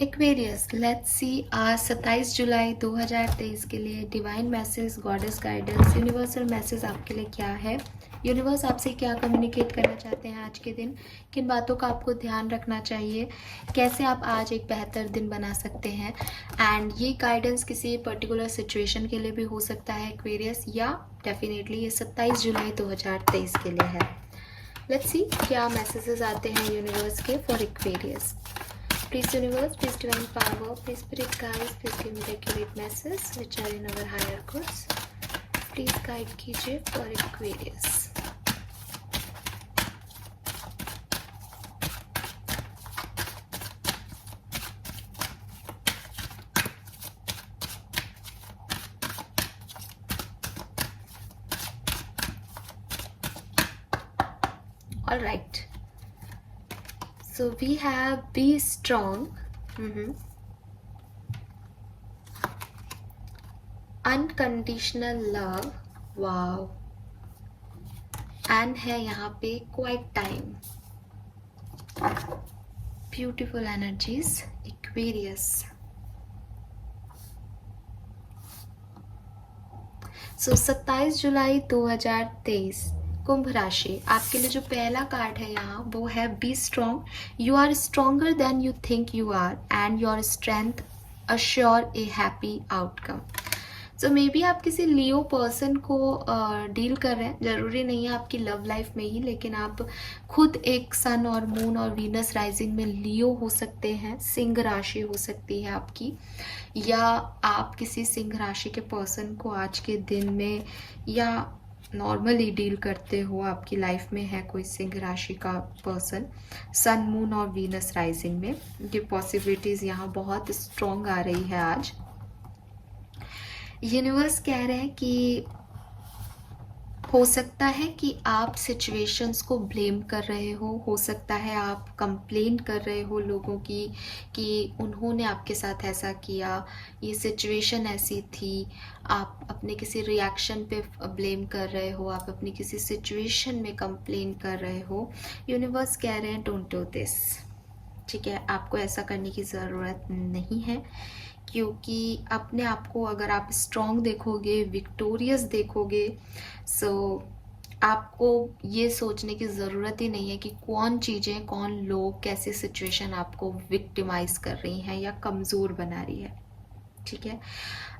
Aquarius, let's see आज 27 जुलाई 2023 के लिए divine message, goddess guidance, universal message आपके लिए क्या है। यूनिवर्स आपसे क्या कम्युनिकेट करना चाहते हैं आज के दिन, किन बातों का आपको ध्यान रखना चाहिए, कैसे आप आज एक बेहतर दिन बना सकते हैं। एंड ये गाइडेंस किसी पर्टिकुलर सिचुएशन के लिए भी हो सकता है एक्वेरियस, या डेफिनेटली ये 27 जुलाई 2023 के लिए है। लेट्स सी क्या मैसेजेस आते हैं यूनिवर्स के for Aquarius. Please universe, please divine power, please spirit guides, please give me the accurate message which are in our higher course. Please guide कीजिए for Aquarius. All right. So we have be strong. Unconditional love. Wow. And है यहाँ पे quiet time. Beautiful energies. Aquarius. So 27 जुलाई 2023 कुंभ राशि आपके लिए जो पहला card है यहाँ वो है be strong. You are stronger than you think you are and your strength assure a happy outcome. So may be आप किसी लियो पर्सन को डील कर रहे हैं, ज़रूरी नहीं है आपकी लव लाइफ में ही, लेकिन आप खुद एक सन और मून और वीनस राइजिंग में लियो हो सकते हैं, सिंह राशि हो सकती है आपकी, या आप किसी सिंह राशि के पर्सन को आज के दिन में या नॉर्मली डील करते हो। आपकी लाइफ में है कोई सिंह राशि का पर्सन सन मून और वीनस राइजिंग में, ये पॉसिबिलिटीज़ यहाँ बहुत स्ट्रॉन्ग आ रही है आज। यूनिवर्स कह रहे हैं कि हो सकता है कि आप सिचुएशंस को ब्लेम कर रहे हो सकता है आप कंप्लेन कर रहे हो लोगों की कि उन्होंने आपके साथ ऐसा किया, ये सिचुएशन ऐसी थी। आप अपने किसी रिएक्शन पे ब्लेम कर रहे हो, आप अपनी किसी सिचुएशन में कंप्लेन कर रहे हो। यूनिवर्स कह रहे हैं डोंट डू दिस, ठीक है, आपको ऐसा करने की ज़रूरत नहीं है, क्योंकि अपने आप को अगर आप स्ट्रॉन्ग देखोगे, विक्टोरियस देखोगे, सो आपको ये सोचने की ज़रूरत ही नहीं है कि कौन चीज़ें, कौन लोग, कैसे सिचुएशन आपको विक्टिमाइज कर रही हैं या कमज़ोर बना रही है। ठीक है,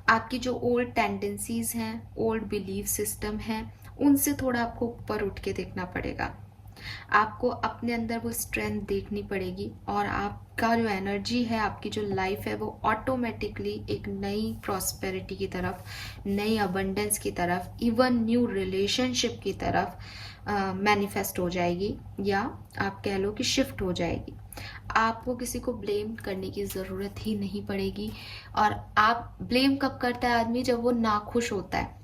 आपकी जो ओल्ड टेंडेंसीज़ हैं, ओल्ड बिलीफ सिस्टम हैं, उनसे थोड़ा आपको ऊपर उठ के देखना पड़ेगा। आपको अपने अंदर वो स्ट्रेंथ देखनी पड़ेगी और आपका जो एनर्जी है, आपकी जो लाइफ है, वो ऑटोमेटिकली एक नई प्रॉस्पेरिटी की तरफ, नई अबंडेंस की तरफ, इवन न्यू रिलेशनशिप की तरफ मैनिफेस्ट हो जाएगी, या आप कह लो कि शिफ्ट हो जाएगी। आपको किसी को ब्लेम करने की ज़रूरत ही नहीं पड़ेगी। और आप ब्लेम कब करता है आदमी? जब वो नाखुश होता है।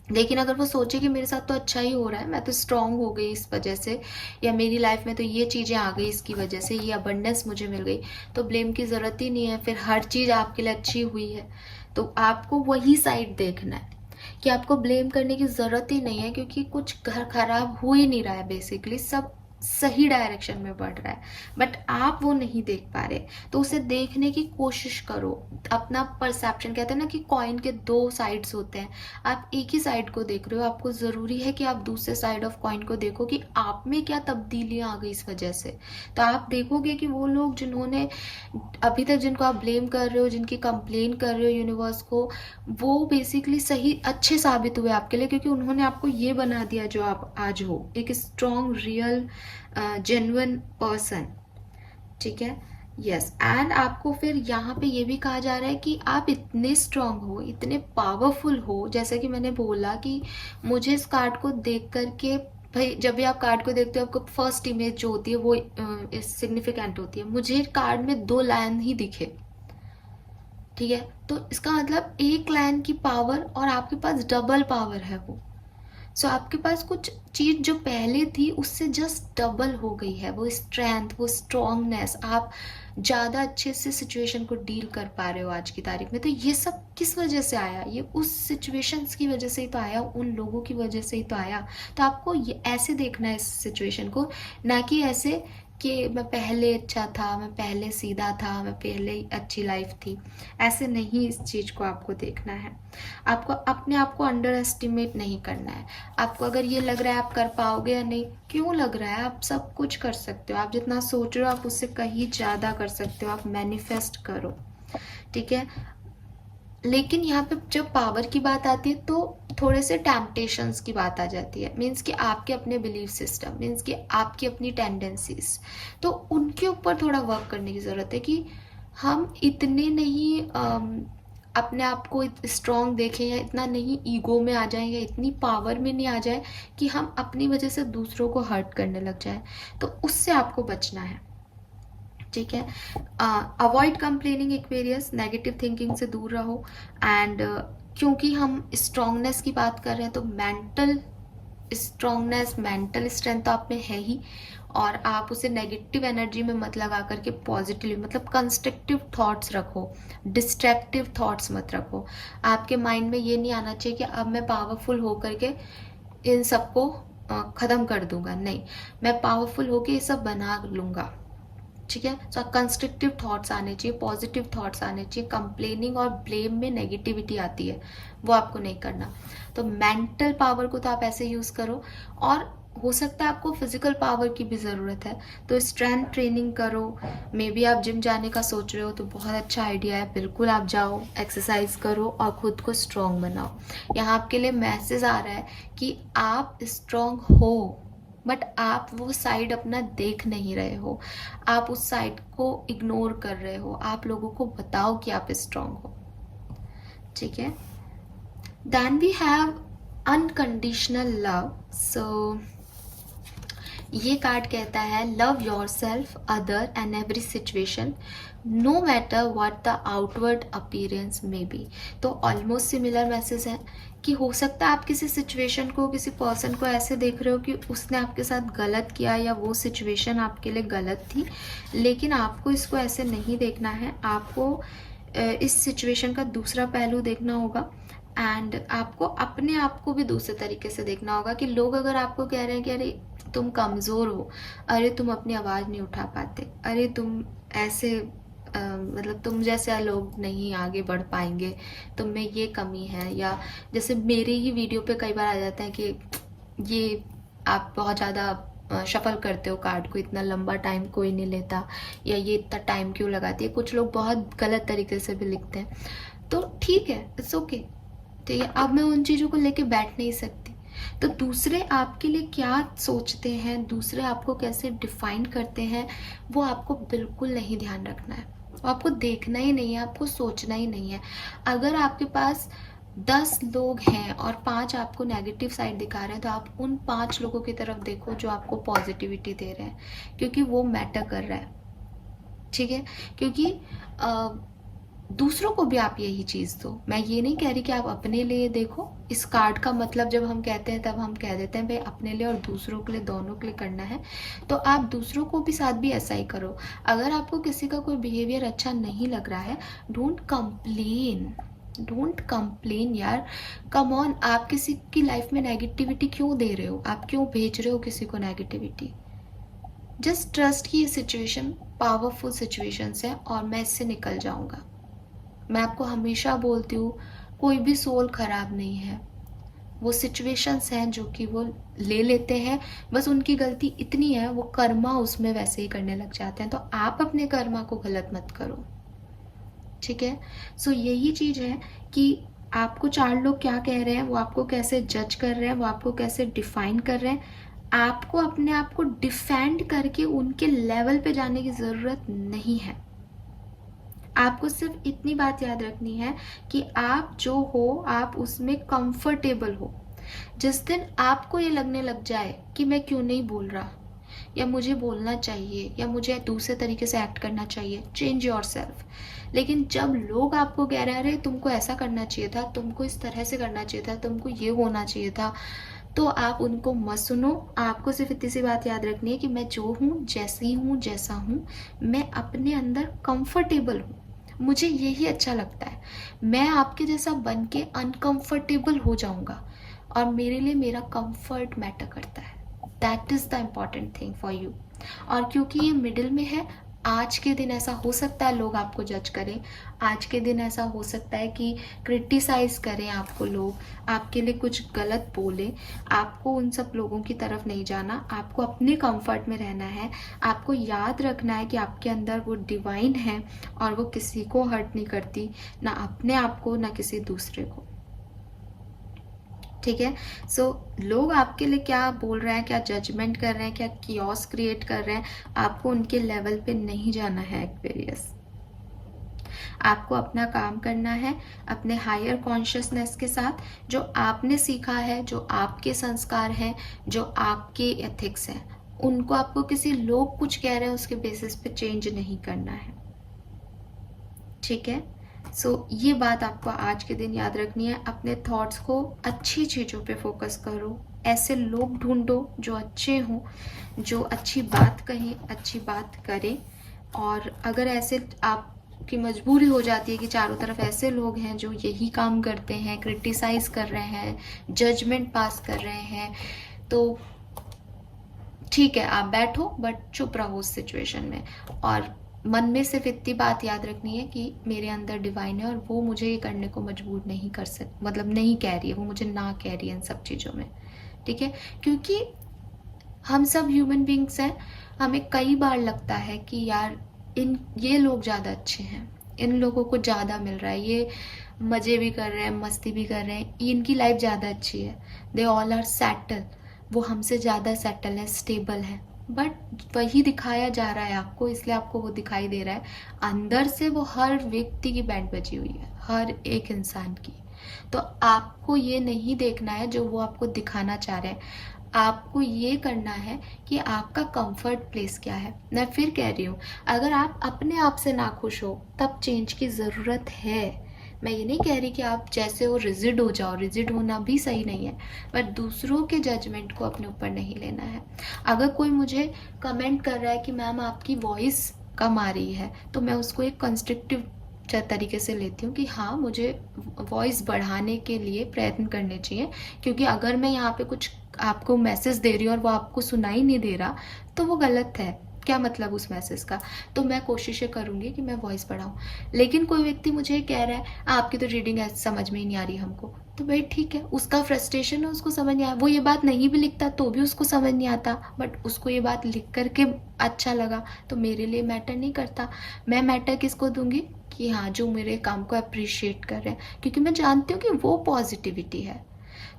लेकिन अगर वो सोचे कि मेरे साथ तो अच्छा ही हो रहा है, मैं तो स्ट्रांग हो गई इस वजह से, या मेरी लाइफ में तो ये चीज़ें आ गई इसकी वजह से, ये अबंडेंस मुझे मिल गई, तो ब्लेम की ज़रूरत ही नहीं है। फिर हर चीज़ आपके लिए अच्छी हुई है, तो आपको वही साइड देखना है कि आपको ब्लेम करने की ज़रूरत ही नहीं है, क्योंकि कुछ घर खराब हो ही नहीं रहा है, बेसिकली सब सही डायरेक्शन में बढ़ रहा है, बट आप वो नहीं देख पा रहे। तो उसे देखने की कोशिश करो। अपना परसेप्शन, कहते हैं ना कि कॉइन के दो साइड्स होते हैं, आप एक ही साइड को देख रहे हो। आपको ज़रूरी है कि आप दूसरे साइड ऑफ कॉइन को देखो कि आप में क्या तब्दीलियाँ आ गई इस वजह से। तो आप देखोगे कि वो लोग जिन्होंने अभी तक, जिनको आप ब्लेम कर रहे हो, जिनकी कंप्लेन कर रहे हो यूनिवर्स को, वो बेसिकली सही अच्छे साबित हुए आपके लिए, क्योंकि उन्होंने आपको ये बना दिया जो आप आज हो, एक स्ट्रॉन्ग, रियल, जेन्युइन पर्सन। ठीक है, यस। एंड आपको फिर यहाँ पे ये भी कहा जा रहा है कि आप इतने स्ट्रांग हो, इतने पावरफुल हो। जैसे कि मैंने बोला कि मुझे इस कार्ड को देख करके, भाई जब भी आप कार्ड को देखते हो आपको फर्स्ट इमेज जो होती है वो सिग्निफिकेंट होती है। मुझे कार्ड में 2 लायन ही दिखे, ठीक है, तो इसका मतलब एक लायन की पावर और आपके पास डबल पावर है वो। सो आपके पास कुछ चीज़ जो पहले थी उससे जस्ट डबल हो गई है, वो स्ट्रेंथ, वो स्ट्रॉन्गनेस। आप ज़्यादा अच्छे से सिचुएशन को डील कर पा रहे हो आज की तारीख में। तो ये सब किस वजह से आया? ये उस सिचुएशंस की वजह से ही तो आया, उन लोगों की वजह से ही तो आया। तो आपको ये ऐसे देखना है इस सिचुएशन को, ना कि ऐसे कि मैं पहले अच्छा था, मैं पहले सीधा था, मैं पहले अच्छी लाइफ थी। ऐसे नहीं इस चीज़ को आपको देखना है। आपको अपने आप को अंडर एस्टिमेट नहीं करना है। आपको अगर ये लग रहा है आप कर पाओगे या नहीं, क्यों लग रहा है? आप सब कुछ कर सकते हो। आप जितना सोच रहे हो आप उससे कहीं ज़्यादा कर सकते हो। आप मैनिफेस्ट करो, ठीक है। लेकिन यहाँ पे जब पावर की बात आती है तो थोड़े से टेम्पटेशंस की बात आ जाती है। मीन्स कि आपके अपने बिलीफ सिस्टम, मीन्स कि आपकी अपनी टेंडेंसीज, तो उनके ऊपर थोड़ा वर्क करने की ज़रूरत है कि हम इतने नहीं अपने आप को स्ट्रॉन्ग देखें, या इतना नहीं ईगो में आ जाएं, या इतनी पावर में नहीं आ जाए कि हम अपनी वजह से दूसरों को हर्ट करने लग जाए। तो उससे आपको बचना है, ठीक है। Avoid complaining Aquarius, negative thinking से दूर रहो। एंड क्योंकि हम स्ट्रांगनेस की बात कर रहे हैं तो मेंटल स्ट्रांगनेस, मेंटल स्ट्रेंथ तो आप में है ही, और आप उसे नेगेटिव एनर्जी में मत लगा करके पॉजिटिव, मतलब कंस्ट्रक्टिव थॉट्स रखो, डिस्ट्रैक्टिव थॉट्स मत रखो। आपके माइंड में ये नहीं आना चाहिए कि अब मैं पावरफुल होकर के इन सबको ख़त्म कर दूंगा। नहीं, मैं पावरफुल होके ये सब बना लूँगा, ठीक है। सो कंस्ट्रक्टिव थॉट्स आने चाहिए, पॉजिटिव थॉट्स आने चाहिए। कंप्लेनिंग और ब्लेम में नेगेटिविटी आती है, वो आपको नहीं करना। तो मेंटल पावर को तो आप ऐसे यूज़ करो, और हो सकता है आपको फिजिकल पावर की भी ज़रूरत है तो स्ट्रेंथ ट्रेनिंग करो। मे बी आप जिम जाने का सोच रहे हो तो बहुत अच्छा आइडिया है, बिल्कुल आप जाओ, एक्सरसाइज करो और खुद को स्ट्रॉन्ग बनाओ। यहाँ आपके लिए मैसेज आ रहा है कि आप स्ट्रॉन्ग हो, बट आप वो साइड अपना देख नहीं रहे हो, आप उस साइड को इग्नोर कर रहे हो। आप लोगों को बताओ कि आप स्ट्रांग हो, ठीक है। Then we have unconditional love. So ये कार्ड कहता है love yourself, other and every situation, no matter what the outward appearance may be. तो ऑलमोस्ट सिमिलर मैसेज है कि हो सकता है आप किसी सिचुएशन को, किसी पर्सन को ऐसे देख रहे हो कि उसने आपके साथ गलत किया या वो सिचुएशन आपके लिए गलत थी, लेकिन आपको इसको ऐसे नहीं देखना है। आपको इस सिचुएशन का दूसरा पहलू देखना होगा, एंड आपको अपने आप को भी दूसरे तरीके से देखना होगा कि लोग अगर आपको कह रहे हैं कि अरे तुम कमज़ोर हो, अरे तुम अपनी आवाज़ नहीं उठा पाते, अरे तुम ऐसे मतलब तुम जैसे लोग नहीं आगे बढ़ पाएंगे, तुम में ये कमी है, या जैसे मेरे ही वीडियो पे कई बार आ जाता है कि ये आप बहुत ज़्यादा शफल करते हो कार्ड को, इतना लंबा टाइम कोई नहीं लेता, या ये इतना टाइम क्यों लगाती है। कुछ लोग बहुत गलत तरीके से भी लिखते हैं, तो ठीक है, इट्स ओके, ठीक है। अब मैं उन चीज़ों को लेके बैठ नहीं सकती। तो दूसरे आपके लिए क्या सोचते हैं, दूसरे आपको कैसे डिफाइन करते हैं, वो आपको बिल्कुल नहीं ध्यान रखना है, वो आपको देखना ही नहीं है, आपको सोचना ही नहीं है। अगर आपके पास 10 लोग हैं और 5 आपको नेगेटिव साइड दिखा रहे हैं, तो आप उन 5 लोगों की तरफ देखो जो आपको पॉजिटिविटी दे रहे हैं, क्योंकि वो मैटर कर रहा है, ठीक है। क्योंकि दूसरों को भी आप यही चीज़ दो। मैं ये नहीं कह रही कि आप अपने लिए देखो। इस कार्ड का मतलब जब हम कहते हैं तब हम कह देते हैं भाई अपने लिए और दूसरों के लिए, दोनों के लिए करना है, तो आप दूसरों को भी साथ भी ऐसा ही करो। अगर आपको किसी का कोई बिहेवियर अच्छा नहीं लग रहा है, डोंट कंप्लेन, डोंट कंप्लेन यार, कम ऑन। आप किसी की लाइफ में नेगेटिविटी क्यों दे रहे हो, आप क्यों भेज रहे हो किसी को नेगेटिविटी? जस्ट ट्रस्ट कि ये सिचुएशन पावरफुल सिचुएशंस है और मैं इससे निकल जाऊंगा। मैं आपको हमेशा बोलती हूँ, कोई भी सोल खराब नहीं है, वो सिचुएशंस हैं जो कि वो ले लेते हैं, बस उनकी गलती इतनी है वो कर्मा उसमें वैसे ही करने लग जाते हैं। तो आप अपने कर्मा को गलत मत करो, ठीक है। सो यही चीज़ है कि आपको 4 लोग क्या कह रहे हैं, वो आपको कैसे जज कर रहे हैं, वो आपको कैसे डिफाइन कर रहे हैं, आपको अपने आप को डिफेंड करके उनके लेवल पे जाने की ज़रूरत नहीं है। आपको सिर्फ इतनी बात याद रखनी है कि आप जो हो आप उसमें कंफर्टेबल हो। जिस दिन आपको ये लगने लग जाए कि मैं क्यों नहीं बोल रहा, या मुझे बोलना चाहिए, या मुझे दूसरे तरीके से एक्ट करना चाहिए, चेंज योर सेल्फ। लेकिन जब लोग आपको कह रहे हैं अरे तुमको ऐसा करना चाहिए था, तुमको इस तरह से करना चाहिए था, तुमको ये होना चाहिए था, तो आप उनको मत सुनो। आपको सिर्फ इतनी सी बात याद रखनी है कि मैं जो हूँ, जैसी हूँ, जैसा हूँ, मैं अपने अंदर कंफर्टेबल हूँ, मुझे यही अच्छा लगता है। मैं आपके जैसा बन के अनकंफर्टेबल हो जाऊंगा, और मेरे लिए मेरा कंफर्ट मैटर करता है। That is the important thing for you. और क्योंकि ये मिडिल में है, आज के दिन ऐसा हो सकता है लोग आपको जज करें, आज के दिन ऐसा हो सकता है कि क्रिटिसाइज करें आपको, लोग आपके लिए कुछ गलत बोले। आपको उन सब लोगों की तरफ नहीं जाना, आपको अपने कंफर्ट में रहना है। आपको याद रखना है कि आपके अंदर वो डिवाइन है और वो किसी को हर्ट नहीं करती, ना अपने आप को ना किसी दूसरे को। ठीक है। सो लोग आपके लिए क्या बोल रहे हैं, क्या जजमेंट कर रहे हैं, क्या कियोस क्रिएट कर रहे हैं, आपको उनके लेवल पे नहीं जाना है एक्वेरियस। आपको अपना काम करना है अपने हायर कॉन्शियसनेस के साथ, जो आपने सीखा है, जो आपके संस्कार हैं, जो आपके एथिक्स हैं, उनको आपको किसी लोग कुछ कह रहे हैं उसके बेसिस पे चेंज नहीं करना है। ठीक है। सो ये बात आपको आज के दिन याद रखनी है। अपने थॉट्स को अच्छी चीज़ों पे फोकस करो, ऐसे लोग ढूंढो जो अच्छे हों, जो अच्छी बात कहें, अच्छी बात करें। और अगर ऐसे आपकी मजबूरी हो जाती है कि चारों तरफ ऐसे लोग हैं जो यही काम करते हैं, क्रिटिसाइज कर रहे हैं, जजमेंट पास कर रहे हैं, तो ठीक है, आप बैठो बट चुप रहो उस सिचुएशन में। और मन में सिर्फ इतनी बात याद रखनी है कि मेरे अंदर डिवाइन है और वो मुझे ये करने को मजबूर नहीं कर मतलब नहीं कह रही है, वो मुझे ना कह रही है इन सब चीज़ों में। ठीक है। क्योंकि हम सब ह्यूमन बींग्स हैं, हमें कई बार लगता है कि यार ये लोग ज़्यादा अच्छे हैं, इन लोगों को ज़्यादा मिल रहा है, ये मज़े भी कर रहे हैं, मस्ती भी कर रहे हैं, इनकी लाइफ ज़्यादा अच्छी है, दे ऑल आर सेटल, वो हमसे ज़्यादा सेटल है, स्टेबल है। बट वही दिखाया जा रहा है आपको, इसलिए आपको वो दिखाई दे रहा है। अंदर से वो हर व्यक्ति की बैंड बजी हुई है, हर एक इंसान की। तो आपको ये नहीं देखना है जो वो आपको दिखाना चाह रहे हैं, आपको ये करना है कि आपका कंफर्ट प्लेस क्या है। मैं फिर कह रही हूँ, अगर आप अपने आप से ना खुश हो तब चेंज की ज़रूरत है। मैं ये नहीं कह रही कि आप जैसे हो रिजिड हो जाओ, रिजिड होना भी सही नहीं है, बट दूसरों के जजमेंट को अपने ऊपर नहीं लेना है। अगर कोई मुझे कमेंट कर रहा है कि मैम आपकी वॉइस कम आ रही है, तो मैं उसको एक कंस्ट्रक्टिव तरीके से लेती हूँ कि हाँ, मुझे वॉइस बढ़ाने के लिए प्रयत्न करने चाहिए। क्योंकि अगर मैं यहाँ पे कुछ आपको मैसेज दे रही हूँ और वो आपको सुनाई नहीं दे रहा, तो वो गलत है। क्या मतलब उस मैसेज का? तो मैं कोशिशें करूँगी कि मैं वॉइस बढ़ाऊँ। लेकिन कोई व्यक्ति मुझे कह रहा है आपकी तो रीडिंग समझ में ही नहीं आ रही हमको, तो भाई ठीक है, उसका फ्रस्ट्रेशन है, उसको समझ नहीं आया। वो ये बात नहीं भी लिखता तो भी उसको समझ नहीं आता, बट उसको ये बात लिख करके अच्छा लगा, तो मेरे लिए मैटर नहीं करता। मैं मैटर किसको दूंगी? कि हाँ, जो मेरे काम को अप्रिशिएट कर रहे हैं, क्योंकि मैं जानती हूँ कि वो पॉजिटिविटी है।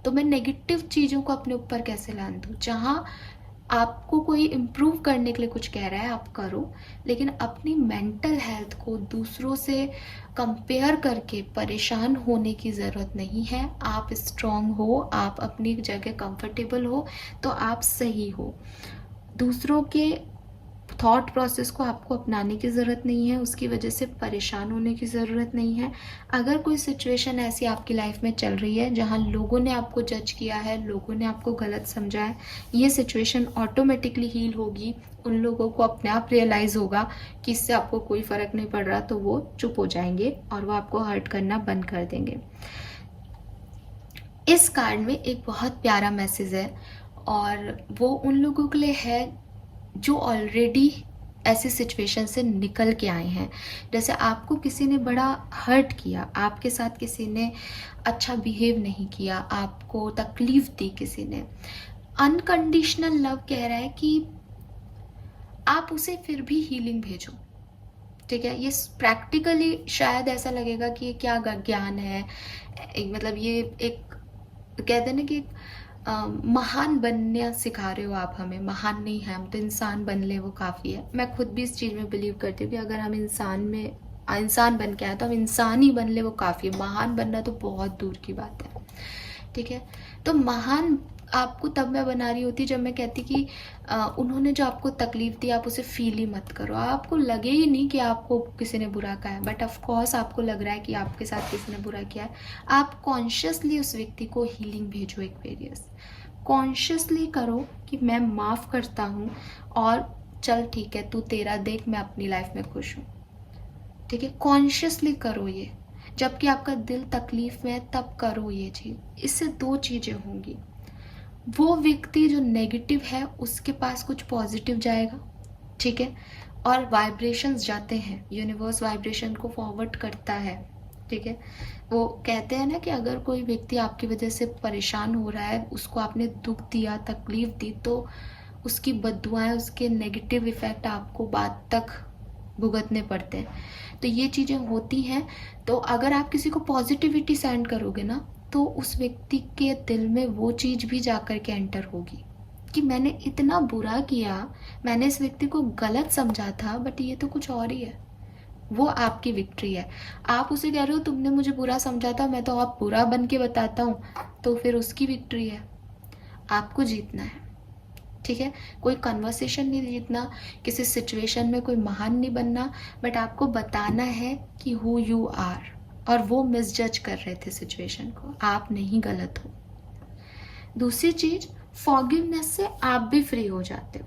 तो मैं नेगेटिव चीज़ों को अपने ऊपर कैसे लान दूँ? जहाँ आपको कोई इम्प्रूव करने के लिए कुछ कह रहा है आप करो, लेकिन अपनी मेंटल हेल्थ को दूसरों से कंपेयर करके परेशान होने की ज़रूरत नहीं है। आप स्ट्रांग हो, आप अपनी जगह कंफर्टेबल हो, तो आप सही हो। दूसरों के थॉट प्रोसेस को आपको अपनाने की ज़रूरत नहीं है, उसकी वजह से परेशान होने की ज़रूरत नहीं है। अगर कोई सिचुएशन ऐसी आपकी लाइफ में चल रही है जहां लोगों ने आपको जज किया है, लोगों ने आपको गलत समझा है, ये सिचुएशन ऑटोमेटिकली हील होगी। उन लोगों को अपने आप रियलाइज़ होगा कि इससे आपको कोई फ़र्क नहीं पड़ रहा, तो वो चुप हो जाएंगे और वो आपको हर्ट करना बंद कर देंगे। इस कार्ड में एक बहुत प्यारा मैसेज है और वो उन लोगों के लिए है जो ऑलरेडी ऐसी सिचुएशन से निकल के आए हैं। जैसे आपको किसी ने बड़ा हर्ट किया, आपके साथ किसी ने अच्छा बिहेव नहीं किया, आपको तकलीफ दी किसी ने, अनकंडीशनल लव कह रहा है कि आप उसे फिर भी हीलिंग भेजो। ठीक है। ये प्रैक्टिकली शायद ऐसा लगेगा कि ये क्या ज्ञान है, मतलब ये एक कहते हैं ना कि महान बनना सिखा रहे हो आप हमें। महान नहीं है हम, तो इंसान बन ले वो काफ़ी है। मैं खुद भी इस चीज़ में बिलीव करती हूँ कि अगर हम इंसान बन के आए तो हम इंसान ही बन ले वो काफ़ी है। महान बनना तो बहुत दूर की बात है। ठीक है। तो महान आपको तब मैं बना रही होती जब मैं कहती कि उन्होंने जो आपको तकलीफ दी आप उसे फील ही मत करो। आपको लगे ही नहीं कि आपको किसी ने बुरा कहा है, बट ऑफ कोर्स आपको लग रहा है कि आपके साथ किसी ने बुरा किया है। आप कॉन्शियसली उस व्यक्ति को हीलिंग भेजो। एक्वेरियस, कॉन्शियसली करो कि मैं माफ़ करता हूँ और चल ठीक है, तू तेरा देख, मैं अपनी लाइफ में खुश हूँ। ठीक है। कॉन्शियसली करो ये, जबकि आपका दिल तकलीफ में है तब करो ये चीज़। इससे दो चीज़ें होंगी, वो व्यक्ति जो नेगेटिव है उसके पास कुछ पॉजिटिव जाएगा ठीक है। और वाइब्रेशंस जाते हैं, यूनिवर्स वाइब्रेशन को फॉरवर्ड करता है, ठीक है। वो कहते हैं ना कि अगर कोई व्यक्ति आपकी वजह से परेशान हो रहा है, उसको आपने दुख दिया, तकलीफ दी, तो उसकी बद्दुआएं, उसके नेगेटिव इफेक्ट आपको बाद तक भुगतने पड़ते हैं। तो ये चीज़ें होती हैं। तो अगर आप किसी को पॉजिटिविटी सेंड करोगे ना, तो उस व्यक्ति के दिल में वो चीज़ भी जाकर के एंटर होगी कि मैंने इतना बुरा किया, मैंने इस व्यक्ति को गलत समझा था, बट ये तो कुछ और ही है। वो आपकी विक्ट्री है। आप उसे कह रहे हो तुमने मुझे बुरा समझा था, मैं तो आप बुरा बन के बताता हूँ, तो फिर उसकी विक्ट्री है। आपको जीतना है, ठीक है। कोई कन्वर्सेशन नहीं जीतना, किसी सिचुएशन में कोई महान नहीं बनना, बट आपको बताना है कि हु यू आर। और वो मिसजज कर रहे थे सिचुएशन को, आप नहीं गलत हो। दूसरी चीज, फॉरगिवनेस से आप भी फ्री हो जाते हो,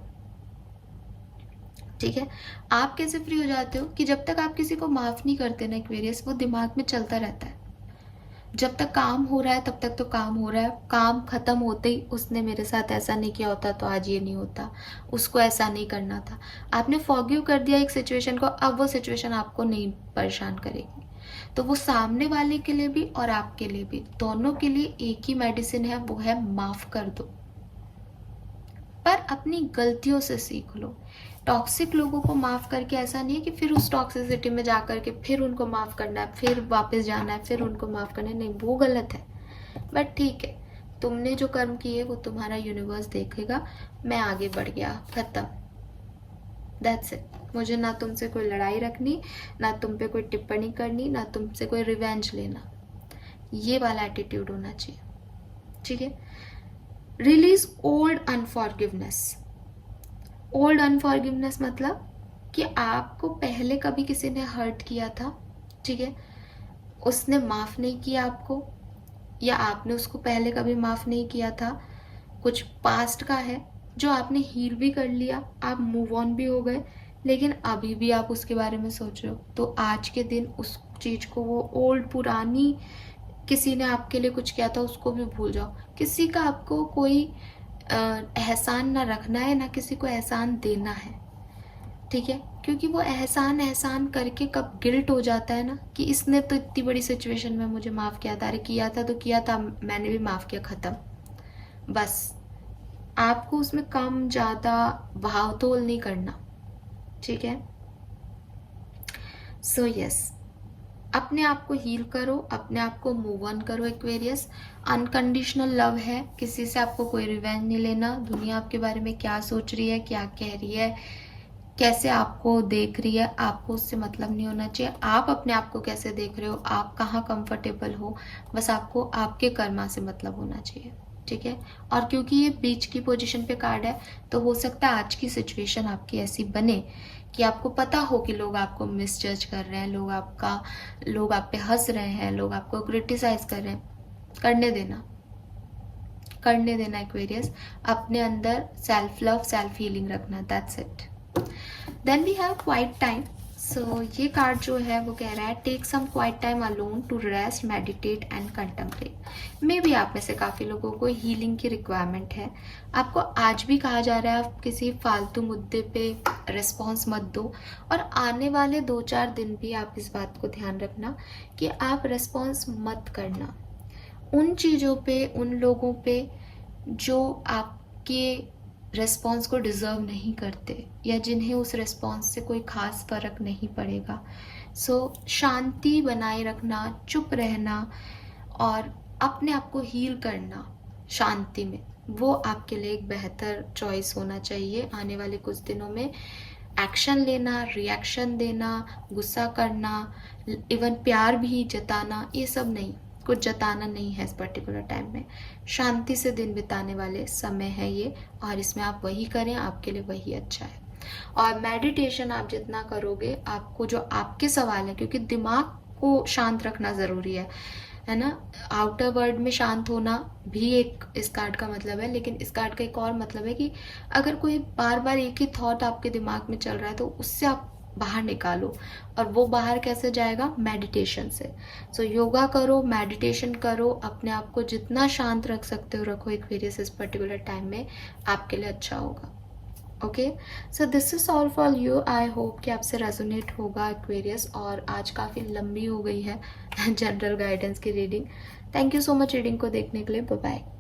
ठीक है। आप कैसे फ्री हो जाते हो कि जब तक आप किसी को माफ नहीं करते ना एक्वेरियस, वो दिमाग में चलता रहता है। जब तक काम हो रहा है तब तक तो काम हो रहा है, काम खत्म होते ही उसने मेरे साथ ऐसा नहीं किया होता तो आज ये नहीं होता, उसको ऐसा नहीं करना था। आपने फॉरगिव कर दिया एक सिचुएशन को, अब वो सिचुएशन आपको नहीं परेशान करेगी। तो वो सामने वाले के लिए भी और आपके लिए भी, दोनों के लिए एक ही मेडिसिन है, वो है माफ कर दो। पर अपनी गलतियों से सीख लो। टॉक्सिक लोगों को माफ करके ऐसा नहीं है कि फिर उस टॉक्सिसिटी में जाकर के फिर उनको माफ करना है, फिर वापस जाना है, फिर उनको माफ करना है, नहीं, वो गलत है। बट ठीक है, तुमने जो कर्म किए वो तुम्हारा यूनिवर्स देखेगा, मैं आगे बढ़ गया, खत्म, दैट्स इट। मुझे ना तुमसे कोई लड़ाई रखनी, ना तुम पे कोई टिप्पणी करनी, ना तुमसे कोई रिवेंज लेना। ये वाला एटीट्यूड होना चाहिए, ठीक है। Release old unforgiveness. Old unforgiveness मतलब कि आपको पहले कभी किसी ने हर्ट किया था, ठीक है, उसने माफ नहीं किया आपको, या आपने उसको पहले कभी माफ नहीं किया था, कुछ पास्ट का है जो आपने हील भी कर लिया, आप मूव ऑन भी हो गए, लेकिन अभी भी आप उसके बारे में सोच रहे हो, तो आज के दिन उस चीज को, वो ओल्ड पुरानी किसी ने आपके लिए कुछ किया था, उसको भी भूल जाओ। किसी का आपको कोई एहसान ना रखना है, ना किसी को एहसान देना है, ठीक है। क्योंकि वो एहसान एहसान करके कब गिल्ट हो जाता है ना कि इसने तो इतनी बड़ी सिचुएशन में मुझे माफ किया था, अरे किया था तो किया था, मैंने भी माफ किया, खत्म। बस आपको उसमें कम ज्यादा भाव तोल नहीं करना, ठीक है। सो यस, अपने आप को हील करो, अपने आप को मूव ऑन करो एक्वेरियस। अनकंडीशनल लव है, किसी से आपको कोई रिवेंज नहीं लेना। दुनिया आपके बारे में क्या सोच रही है, क्या कह रही है, कैसे आपको देख रही है, आपको उससे मतलब नहीं होना चाहिए। आप अपने आप को कैसे देख रहे हो, आप कहाँ कंफर्टेबल हो, बस आपको आपके कर्मा से मतलब होना चाहिए, ठीक है। और क्योंकि ये बीच की पोजीशन पे कार्ड है, तो हो सकता है आज की सिचुएशन आपकी ऐसी बने कि आपको पता हो कि लोग आपको मिसजज कर रहे हैं, लोग आप पे हंस रहे हैं, लोग आपको क्रिटिसाइज कर रहे हैं। करने देना एक्वेरियस। अपने अंदर सेल्फ लव, सेल्फ हीलिंग रखना, that's it. Then we have quiet time. So ये कार्ड जो है वो कह रहा है take some quiet time alone to rest, meditate and contemplate. मे भी आप में से काफ़ी लोगों को हीलिंग की रिक्वायरमेंट है। आपको आज भी कहा जा रहा है आप किसी फालतू मुद्दे पे रिस्पॉन्स मत दो, और आने वाले 2-4 दिन भी आप इस बात को ध्यान रखना कि आप रिस्पॉन्स मत करना उन चीज़ों पे, उन लोगों पे जो आपके रेस्पॉन्स को डिज़र्व नहीं करते, या जिन्हें उस रेस्पॉन्स से कोई ख़ास फ़र्क नहीं पड़ेगा। सो शांति बनाए रखना, चुप रहना और अपने आप को हील करना शांति में, वो आपके लिए एक बेहतर चॉइस होना चाहिए। आने वाले कुछ दिनों में एक्शन लेना, रिएक्शन देना, गुस्सा करना, इवन प्यार भी जताना, ये सब नहीं, कुछ जताना नहीं है इस पर्टिकुलर टाइम में। शांति से दिन बिताने वाले समय है ये, और इसमें आप वही करें, आपके लिए वही अच्छा है। और मेडिटेशन आप जितना करोगे, आपको जो आपके सवाल है, क्योंकि दिमाग को शांत रखना ज़रूरी है ना। आउटर वर्ल्ड में शांत होना भी एक इस कार्ड का मतलब है, लेकिन इस कार्ड का एक और मतलब है कि अगर कोई बार बार एक ही थॉट आपके दिमाग में चल रहा है, तो उससे आप बाहर निकालो। और वो बाहर कैसे जाएगा? मेडिटेशन से। सो योगा करो, मेडिटेशन करो, अपने आप को जितना शांत रख सकते हो रखो एक्वेरियस इस पर्टिकुलर टाइम में, आपके लिए अच्छा होगा। Okay, so this is all for you. I hope कि आपसे रेजोनेट होगा एक्वेरियस, और आज काफ़ी लंबी हो गई है जनरल गाइडेंस की reading. Thank you so much reading को देखने के लिए। Bye bye.